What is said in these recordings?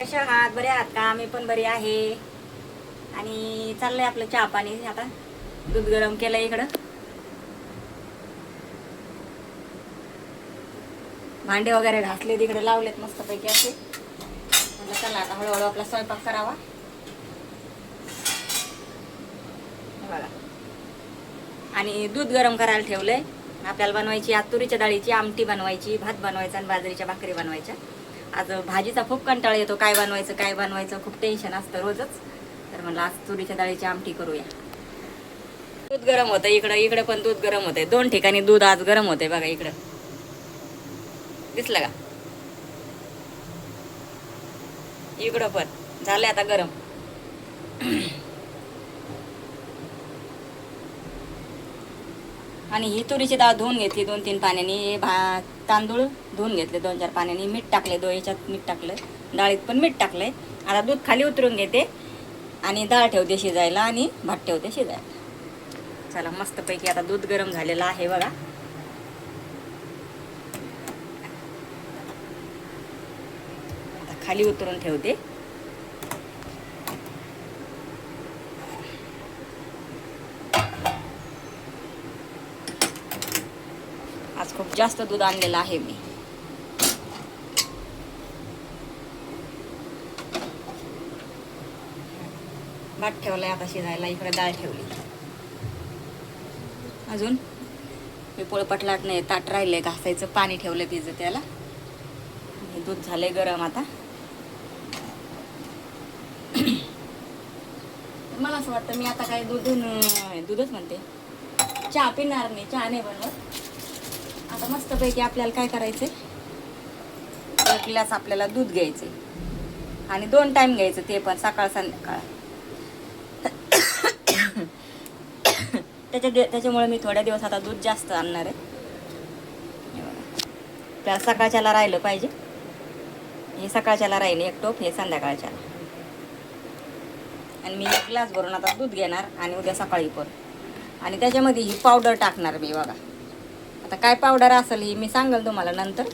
कशा आहात? बरे आहात का? मी पण बरी आहे. आणि चाललंय आपलं चहा पाणी. आता दूध गरम केलंय इकडं. भांडे वगैरे घासले तिकडे लावलेत मस्तपैकी असे. म्हटलं चला आता हळूहळू आपला स्वयंपाक करावा. बघा, आणि दूध गरम करायला ठेवलंय. आपल्याला बनवायची आज तुरीच्या डाळीची आमटी बनवायची, भात बनवायचा आणि बाजरीच्या भाकरी बनवायच्या. आज भाजीचा खूप कंटाळा येतो, काय बनवायचं खूप टेन्शन असतं रोजच. तर म्हणलं आज तुरीच्या डाळीची आमटी करूया. दूध गरम होतं इकडं पण दूध गरम होतंय. 2 ठिकाणी दूध आज गरम होतंय बघा. इकडं दिसलं का? इकडं पण झालंय आता गरम. आणि ही तुरीची डाळ धुवून घेतली 2-3 पाण्याने. तांदूळ धुवून घेतले 2-4 पाण्याने. मीठ टाकले, याच्यात मीठ टाकलं, डाळीत पण मीठ टाकलंय. आता दूध खाली उतरून घेते आणि डाळ ठेवते शिजायला आणि भात ठेवते शिजायला. चला मस्तपैकी आता दूध गरम झालेलं आहे बघा. आता खाली उतरून ठेवते. आज खूप जास्त दूध आणलेलं आहे मी. भात ठेवलाय आता शिजायला. इकडे डाळ ठेवली. अजून मी पोळपटलाट नाही, ताट राहिलंय घासायचं. पाणी ठेवलं भिजत त्याला. दूध झालंय गरम आता. मला असं वाटतं मी आता काय दूधच म्हणते, चहा पिणार नाही, चहा नाही बनवत. आता मस्तपैकी आपल्याला काय करायचंय, 1 ग्लास आपल्याला दूध घ्यायचंय आणि 2 टाइम घ्यायचं, ते पण सकाळ संध्याकाळ. त्याच्यामुळे मी थोड्या दिवस आता दूध जास्त आणणार आहे. त्याला सकाळच्याला राहिलं पाहिजे. हे सकाळच्याला राहील 1 टोप, हे संध्याकाळच्याला. आणि मी 1 ग्लास भरून आता दूध घेणार आणि उद्या सकाळी पण. आणि त्याच्यामध्ये ही पावडर टाकणार मी बघा. आता काय पावडर असेल ही मी सांगेल तुम्हाला नंतर.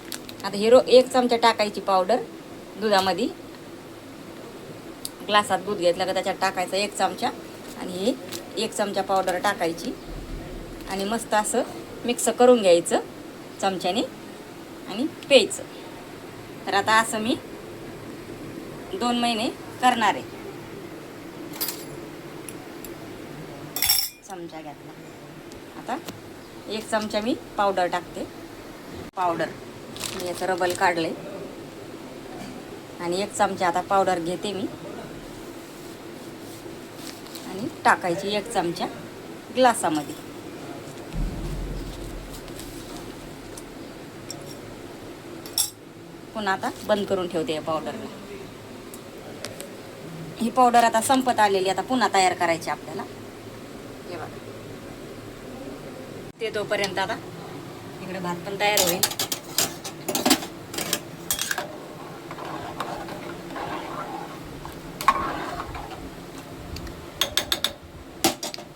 आता ही 1 चमचा टाकायची पावडर दुधामध्ये. ग्लासात दूध घेतलं का त्याच्यात टाकायचं 1 चमचा आणि ही 1 चमचा पावडर टाकायची आणि मस्त असं मिक्स करून घ्यायचं चमच्याने आणि प्यायचं. तर आता असं मी 2 महिने करणार आहे. चमचा घेतला. आता 1 चमचा मी पावडर टाकते. पावडर मी याचं रबल काढलंय आणि 1 चमचा आता पावडर घेते मी आणि टाकायची 1 चमचा ग्लासामध्ये. पुन्हा आता बंद करून ठेवते या पावडरला. ही पावडर आता संपत आलेली. आता पुन्हा तयार करायची आपल्याला. हे बघा, ते तोपर्यंत आता इकडे भात पण तयार होईल.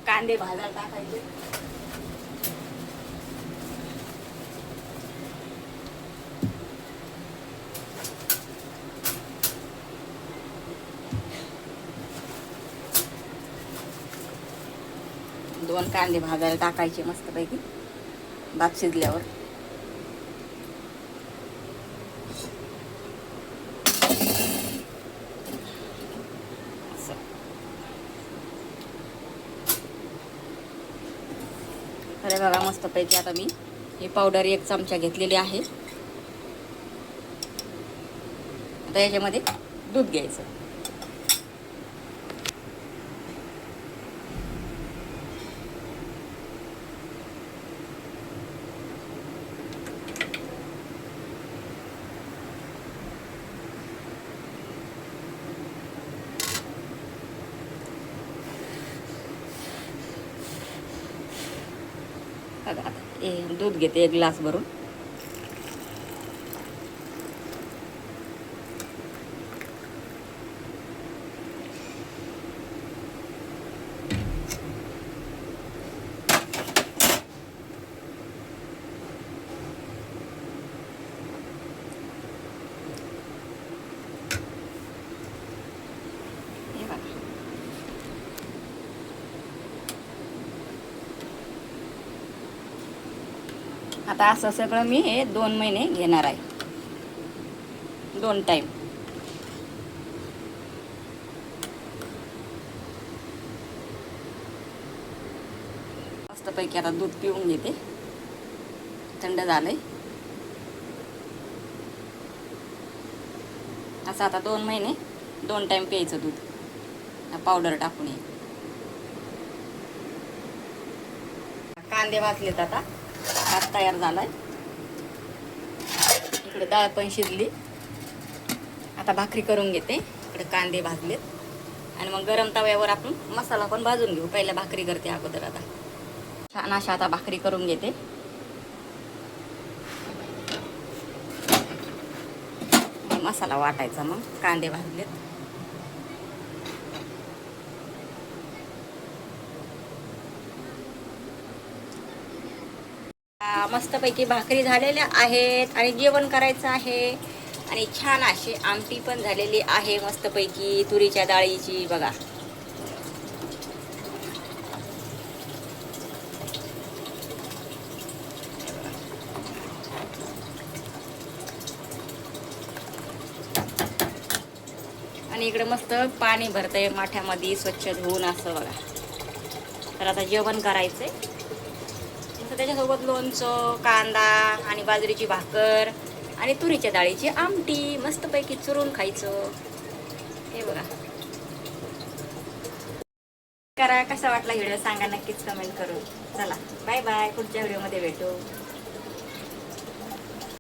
कांदे भाजायला टाकायचे. दोन कांदे भाजायला टाकायचे मस्तपैकी भात शिजल्यावर. अरे बघा मस्तपैकी आता मी ही पावडर 1 चमचा घेतलेली आहे. आता याच्यामध्ये दूध घ्यायचं. बघा आता दूध घेते 1 ग्लास भरून. आता असं सगळं मी हे 2 महिने घेणार आहे, 2 टाईम. मस्तपैकी आता दूध पिऊन घेते, थंड झालंय. असं आता 2 महिने 2 टाईम प्यायचं दूध, पावडर टाकून. कांदे भाजलेत, आता भात तयार झालाय. इकडे डाळ पण शिजली. आता भाकरी करून घेते. इकडे कांदे भाजलेत आणि मग गरम तव्यावर आपण मसाला पण भाजून घेऊ. पहिल्या भाकरी करते अगोदर. आता छान अशा आता भाकरी करून घेते. मसाला वाटायचा, मग कांदे भाजलेत. मस्तपैकी भाकरी झालेल्या आहेत आणि जेवण करायचं आहे. आणि छान अशी आमटी पण झालेली आहे मस्तपैकी तुरीच्या डाळीची बघा. आणि इकडे मस्त पाणी भरतंय माठ्यामध्ये स्वच्छ धुवून असं बघा. तर आता जेवण करायचंय. त्याच्यासोबत लोणचं, कांदा आणि बाजरीची भाकर आणि तुरीच्या डाळीची आमटी मस्तपैकी चुरून खायचं. हे बघा. करा, कसा वाटला व्हिडिओ सांगा नक्कीच कमेंट करून. चला बाय बाय, पुढच्या व्हिडिओमध्ये भेटू.